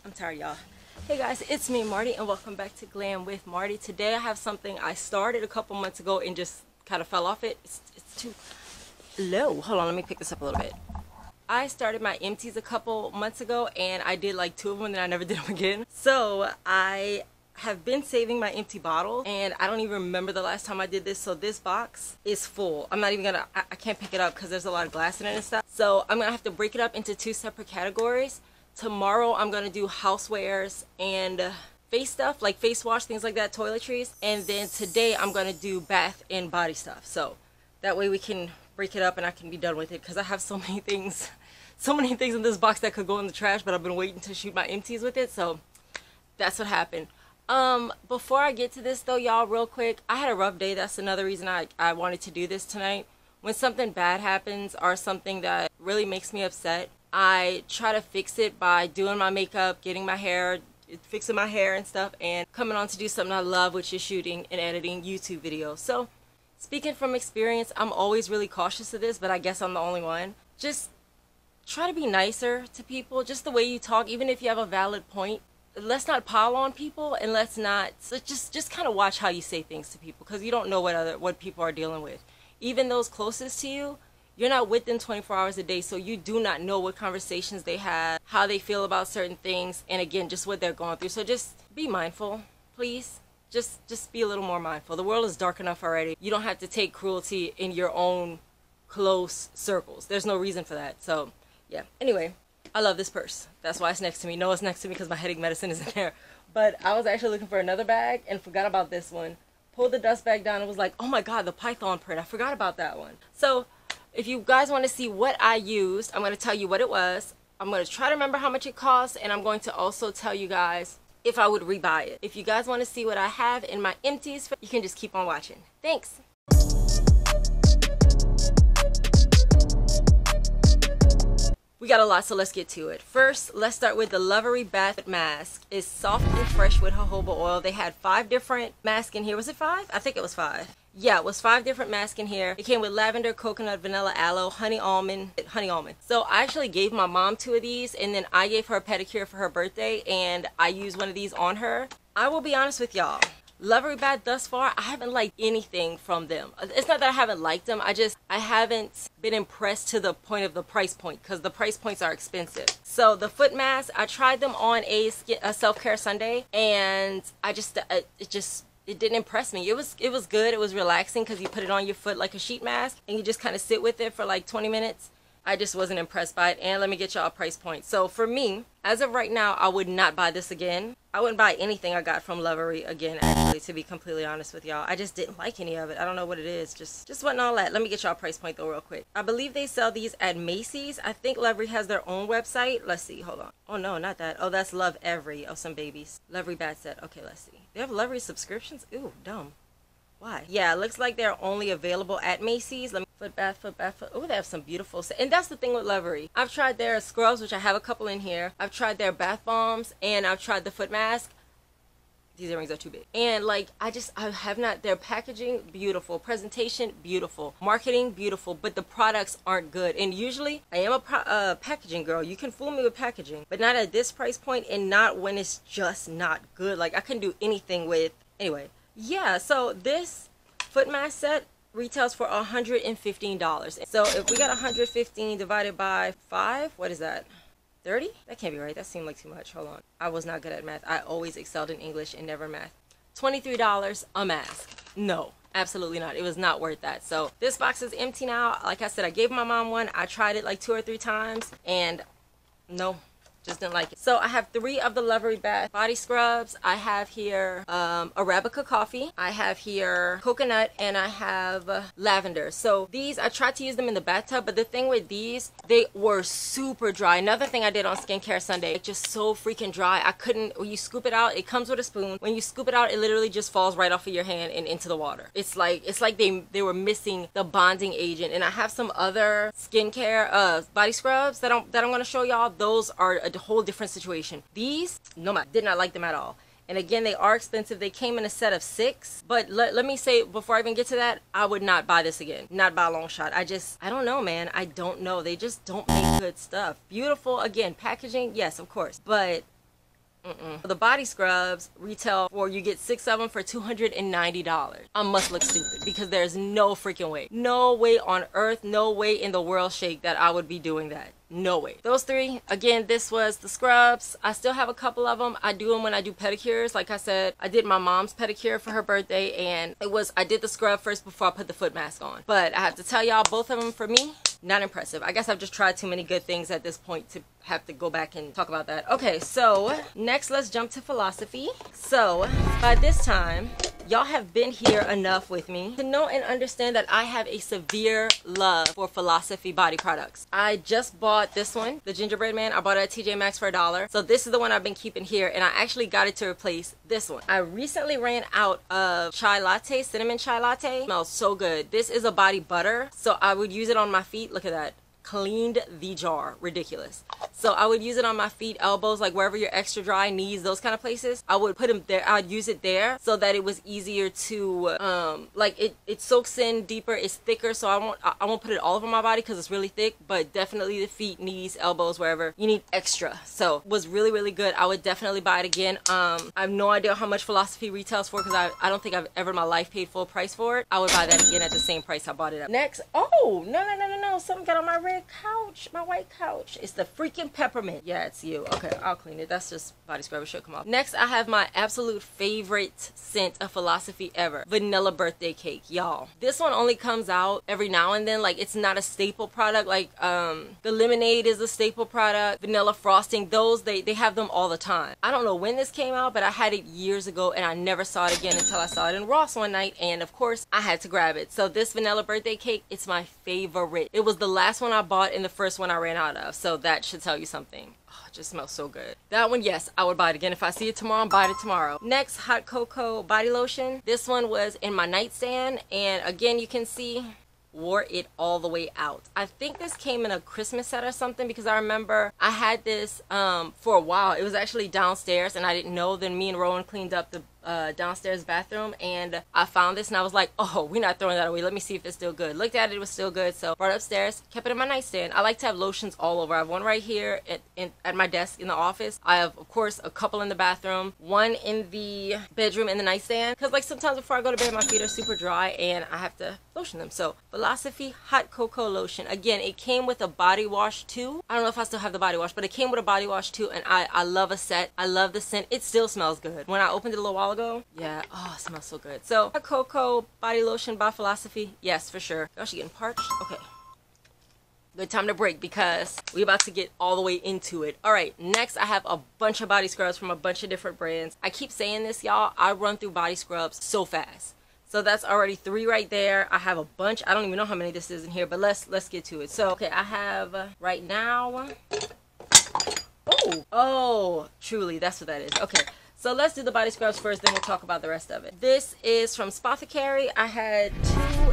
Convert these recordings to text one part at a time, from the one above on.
I'm tired, y'all. Hey guys, it's me, Marty, and welcome back to Glam with Marty. Today I have something I started a couple months ago and just kind of fell off it. It's too low. Hold on, let me pick this up a little bit. I started my Empties a couple months ago and I did like 2 of them and then I never did them again. So I have been saving my empty bottles and I don't even remember the last time I did this. So this box is full. I'm not even gonna, I can't pick it up because there's a lot of glass in it and stuff. So I'm gonna have to break it up into 2 separate categories. Tomorrow I'm gonna do housewares and face stuff like face wash, things like that, toiletries. And then today I'm gonna do bath and body stuff. So that way we can break it up and I can be done with it because I have so many things in this box that could go in the trash, but I've been waiting to shoot my empties with it. So that's what happened. Before I get to this though, y'all, real quick, I had a rough day. That's another reason I wanted to do this tonight. When something bad happens or something that really makes me upset, I try to fix it by doing my makeup, getting my hair, fixing my hair and stuff, and coming on to do something I love, which is shooting and editing YouTube videos. So speaking from experience, I'm always really cautious of this, but I guess I'm the only one. Just try to be nicer to people, just the way you talk, even if you have a valid point. Let's not pile on people, and let's not, so just kind of watch how you say things to people, because you don't know what people are dealing with. Even those closest to you, you're not with them 24 hours a day, so you do not know what conversations they have, how they feel about certain things, and again, just what they're going through. So just be mindful, please. Just be a little more mindful. The world is dark enough already. You don't have to take cruelty in your own close circles. There's no reason for that. So yeah, anyway, I love this purse. That's why it's next to me. No, it's next to me because my headache medicine is in there. But I was actually looking for another bag and forgot about this one. Pulled the dust bag down and was like, oh my god, the python print. I forgot about that one. So if you guys want to see what I used, I'm going to tell you what it was. I'm going to try to remember how much it cost, and I'm going to also tell you guys if I would rebuy it. If you guys want to see what I have in my empties, you can just keep on watching. Thanks. We got a lot, so let's get to it. First, let's start with the Lovery Bath mask. It's soft and fresh with jojoba oil. They had 5 different masks in here. Was it 5? I think it was 5. Yeah, it was 5 different masks in here. It came with lavender, coconut, vanilla, aloe, honey almond. So I actually gave my mom 2 of these, and then I gave her a pedicure for her birthday, and I used one of these on her. I will be honest with y'all. Lovery Bath thus far, I haven't liked anything from them. It's not that I haven't liked them, I haven't been impressed to the point of the price point, because the price points are expensive. So the foot mask, I tried them on a self-care Sunday, and it didn't impress me. It was good. It was relaxing because you put it on your foot like a sheet mask and you just kind of sit with it for like 20 minutes. I just wasn't impressed by it. And let me get y'all a price point. So for me, as of right now, I would not buy this again. I wouldn't buy anything I got from Lovery again, actually, to be completely honest with y'all. I just didn't like any of it. I don't know what it is. Just wasn't all that. Let me get y'all a price point though real quick. I believe they sell these at Macy's. I think Lovery has their own website. Let's see. Hold on. Oh no, not that. Oh, that's Love Every of some babies. Lovery Bath set. Okay, let's see. They have Lovery subscriptions? Ooh, dumb. Why? Yeah, it looks like they're only available at Macy's. Let me foot bath. Oh, they have some beautiful, and that's the thing with Lovery. I've tried their scrubs, which I have a couple in here. I've tried their bath bombs, and I've tried the foot mask. These earrings are too big. And like, I have not, their packaging, beautiful. Presentation, beautiful. Marketing, beautiful. But the products aren't good. And usually, I am a packaging girl. You can fool me with packaging. But not at this price point, and not when it's just not good. Like, I couldn't do anything with, anyway. Yeah, so this foot mask set retails for $115. So if we got 115 divided by 5, what is that? 30? That can't be right. That seemed like too much. Hold on. I was not good at math. I always excelled in English and never math. $23 a mask. No, absolutely not. It was not worth that. So this box is empty now. Like I said, I gave my mom one. I tried it like 2 or 3 times and no, just didn't like it. So I have 3 of the Lovery Bath body scrubs. I have here Arabica coffee. I have here coconut, and I have lavender. So these, I tried to use them in the bathtub, but the thing with these, they were super dry. Another thing I did on Skincare Sunday, just so freaking dry. I couldn't, when you scoop it out, it comes with a spoon. When you scoop it out, it literally just falls right off of your hand and into the water. It's like they were missing the bonding agent. And I have some other skincare body scrubs that I'm going to show y'all. Those are a whole different situation. These, no, I did not like them at all. And again, they are expensive. They came in a set of 6. But let me say, before I even get to that, I would not buy this again. Not by a long shot. I don't know, man. I don't know. They just don't make good stuff. Beautiful, again, packaging, yes, of course. But The body scrubs retail for, you get 6 of them for $290. I must look stupid because there's no freaking way. No way on earth, no way in the world shake that I would be doing that. No way. Those 3, again, this was the scrubs. I still have a couple of them. I do them when I do pedicures. Like I said, I did my mom's pedicure for her birthday, and I did the scrub first before I put the foot mask on. But I have to tell y'all, both of them for me, not impressive. I guess I've just tried too many good things at this point to have to go back and talk about that. Okay, so next let's jump to philosophy. So by this time, y'all have been here enough with me to know and understand that I have a severe love for philosophy body products. I just bought this one, the gingerbread man. I bought it at TJ Maxx for $1. So this is the one I've been keeping here, and I actually got it to replace this one. I recently ran out of chai latte, cinnamon chai latte. It smells so good. This is a body butter, so I would use it on my feet. Look at that. Cleaned the jar. Ridiculous. So I would use it on my feet, elbows, like wherever you're extra dry, knees, those kind of places. I would put them there. I'd use it there so that it was easier to like it soaks in deeper, it's thicker, so I won't put it all over my body because it's really thick, but definitely the feet, knees, elbows, wherever you need extra. So it was really, really good. I would definitely buy it again. I have no idea how much philosophy retails for because I don't think I've ever in my life paid full price for it. I would buy that again at the same price I bought it at. Next, oh no, something got on my red couch, my white couch. It's the freaking peppermint. Yeah, it's you. Okay, I'll clean it. That's just body scrub. It should come off. Next, I have my absolute favorite scent of philosophy ever, vanilla birthday cake. Y'all, this one only comes out every now and then. Like, it's not a staple product. Like the lemonade is a staple product, vanilla frosting, those they have them all the time. I don't know when this came out, but I had it years ago and I never saw it again until I saw it in Ross one night, and of course I had to grab it. So this vanilla birthday cake, it's my favorite. It was the last one I bought and the first one I ran out of, so that should tell you something. Oh, it just smells so good. That one, yes, I would buy it again. If I see it tomorrow, I'll buy it tomorrow. Next, hot cocoa body lotion. This one was in my nightstand, and again, you can see wore it all the way out. I think this came in a Christmas set or something because I remember I had this for a while. It was actually downstairs and I didn't know. Then me and Rowan cleaned up the downstairs bathroom and I found this and I was like, oh, we're not throwing that away. Let me see if it's still good. Looked at it, it was still good. So brought it upstairs, kept it in my nightstand. I like to have lotions all over. I have one right here at my desk in the office. I have, of course, a couple in the bathroom, one in the bedroom in the nightstand. Because like sometimes before I go to bed, my feet are super dry and I have to lotion them. So Philosophy Hot Cocoa Lotion. Again, it came with a body wash too. I don't know if I still have the body wash, but it came with a body wash too. And I love a set. I love the scent. It still smells good. When I opened it a little while ago, yeah, oh, it smells so good. So Hot Cocoa Body Lotion by Philosophy. Yes, for sure. Y'all, she getting parched? Okay. Good time to break because we're about to get all the way into it. All right, next I have a bunch of body scrubs from a bunch of different brands. I keep saying this, y'all. I run through body scrubs so fast. So that's already 3 right there. I have a bunch. I don't even know how many this is in here, but let's get to it. So, okay, I have right now. Oh, truly, that's what that is. Okay. So let's do the body scrubs first, then we'll talk about the rest of it. This is from Spothicary. I had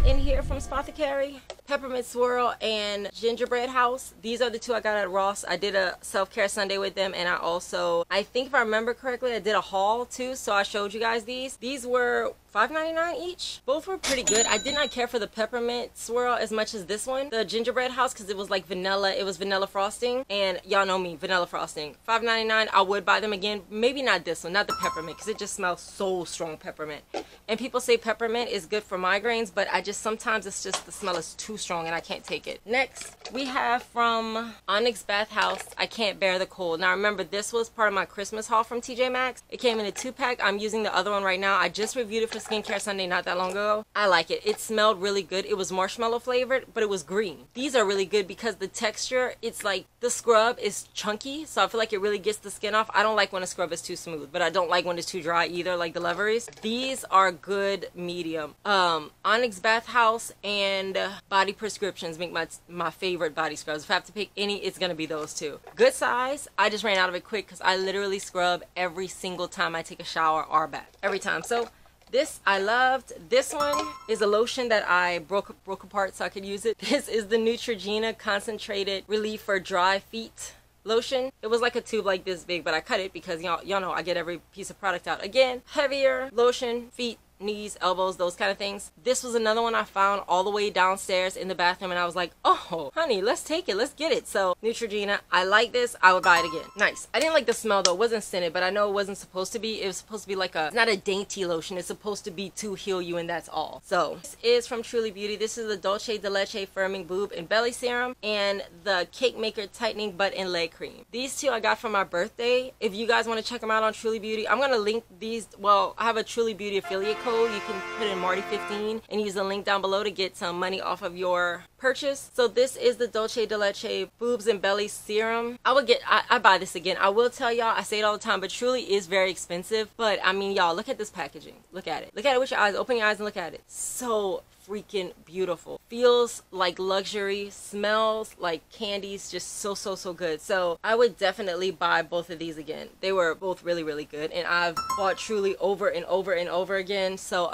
2 in here from Spothicary. Peppermint Swirl and Gingerbread House. These are the 2 I got at Ross. I did a self-care Sunday with them, and I think if I remember correctly, I did a haul too, so I showed you guys these. These were $5.99 each. Both were pretty good. I did not care for the Peppermint Swirl as much as this one, the Gingerbread House, because it was like vanilla. It was vanilla frosting, and y'all know me, vanilla frosting. $5.99. I would buy them again. Maybe not this one, not the peppermint, because it just smells so strong, peppermint. And people say peppermint is good for migraines, but sometimes it's just the smell is too strong and I can't take it. Next, we have from Onyx Bath House, I Can't Bear the Cold. Now remember, this was part of my Christmas haul from TJ Maxx. It came in a 2-pack. I'm using the other one right now. I just reviewed it for Skincare Sunday not that long ago. I like it. It smelled really good. It was marshmallow flavored, but it was green. These are really good because the texture, it's like the scrub is chunky, so I feel like it really gets the skin off. I don't like when a scrub is too smooth, but I don't like when it's too dry either, like the Loveries. These are good medium. Onyx Bath House and Body Prescriptions make my favorite body scrubs. If I have to pick any, it's gonna be those 2. Good size. I just ran out of it quick because I literally scrub every single time I take a shower or bath. Every time. So this I loved. This one is a lotion that I broke apart so I could use it. This is the Neutrogena Concentrated Relief for Dry Feet lotion. It was like a tube like this big, but I cut it because y'all know I get every piece of product out. Again, heavier lotion, feet knees, elbows, those kind of things. This was another one I found all the way downstairs in the bathroom, and I was like, oh honey, let's take it, let's get it. So Neutrogena, I like this, I would buy it again. Nice. I didn't like the smell though, it wasn't scented, but I know it wasn't supposed to be. It was supposed to be like it's not a dainty lotion, it's supposed to be to heal you, and that's all. So this is from Truly Beauty. This is the Dulce de Leche Firming Boob and Belly Serum and the Cake Maker Tightening Butt and Leg Cream. These two I got for my birthday. If you guys want to check them out on Truly Beauty, I'm gonna link these. Well, I have a Truly Beauty affiliate code. You can put in Marty15 and use the link down below to get some money off of your purchase. So this is the Dulce de Leche Boobs and Belly Serum. I buy this again. I will tell y'all, I say it all the time, but Truly is very expensive. But I mean, y'all, look at this packaging. Look at it. Look at it with your eyes. Open your eyes and look at it. So freaking beautiful. Feels like luxury, smells like candies, just so good. So I would definitely buy both of these again. They were both really good, and I've bought Truly over and over again. So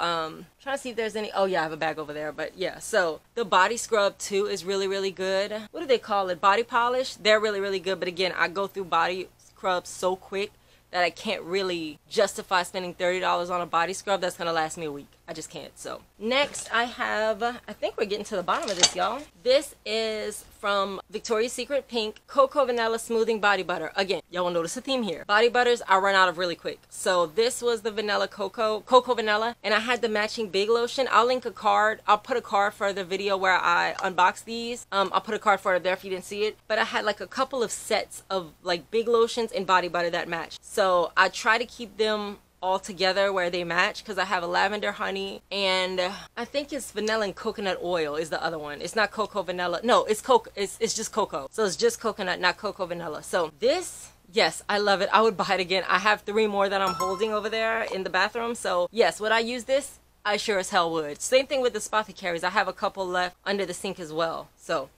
trying to see if there's any. Oh yeah, I have a bag over there. But yeah, so the body scrub too is really good. What do they call it? Body polish. They're really good, but again, I go through body scrubs so quick that I can't really justify spending $30 on a body scrub that's gonna last me a week. I just can't. So next I have, I think we're getting to the bottom of this, y'all. This is from Victoria's Secret Pink Cocoa Vanilla Smoothing Body Butter. Again, y'all will notice a theme here. Body butters I run out of really quick. So this was the vanilla cocoa vanilla, and I had the matching big lotion. I'll link a card. I'll put a card for the video where I unbox these. I'll put a card for it there if you didn't see it. But I had like a couple of sets of like big lotions and body butter that match. So I try to keep them all together where they match, because I have a lavender honey, and I think it's vanilla and coconut oil is the other one. It's not cocoa vanilla. No, it's cocoa. It's just cocoa. So it's just coconut, not cocoa vanilla. So this, yes, I love it. I would buy it again. I have 3 more that I'm holding over there in the bathroom. So yes, would I use this? I sure as hell would. Same thing with the Spothecaries. I have a couple left under the sink as well. So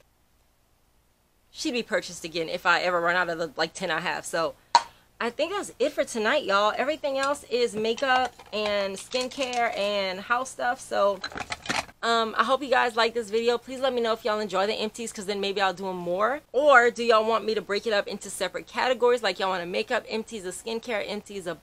she'd be purchased again if I ever run out of the like 10 I have. So I think that's it for tonight, y'all. Everything else is makeup and skincare and house stuff. So I hope you guys like this video. Please let me know if y'all enjoy the empties, because then maybe I'll do them more. Or do y'all want me to break it up into separate categories? Like y'all want a makeup empties, a skincare empties, a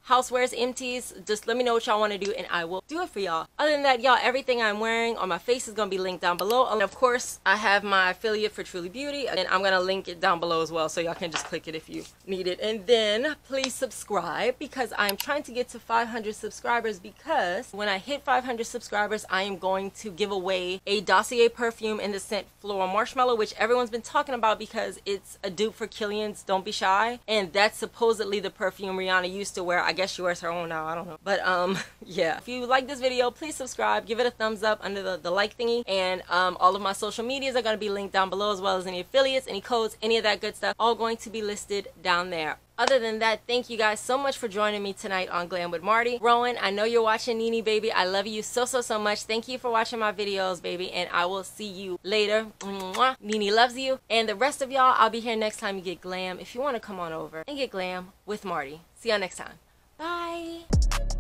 housewares empties? Just let me know what y'all want to do and I will do it for y'all. Other than that, y'all, everything I'm wearing on my face is going to be linked down below. And of course, I have my affiliate for Truly Beauty, and I'm going to link it down below as well, so y'all can just click it if you need it. And then please subscribe, because I'm trying to get to 500 subscribers, because when I hit 500 subscribers, I am going to give away a Dossier perfume in the scent Floral Marshmallow, which everyone's been talking about because it's a dupe for Killian's Don't Be Shy, and that's supposedly the perfume Rihanna used to wear. I guess she wears her own now, I don't know. But yeah, if you like this video, please subscribe, give it a thumbs up under the like thingy, and all of my social medias are going to be linked down below, as well as any affiliates, any codes, any of that good stuff, all going to be listed down there. Other than that, thank you guys so much for joining me tonight on Glam with Marty. Rowan, I know you're watching. Nene, baby, I love you so much. Thank you for watching my videos, baby, and I will see you later. Mwah. Nene loves you. And the rest of y'all, I'll be here next time you get glam. If you want to come on over and get glam with Marty. See y'all next time. Bye.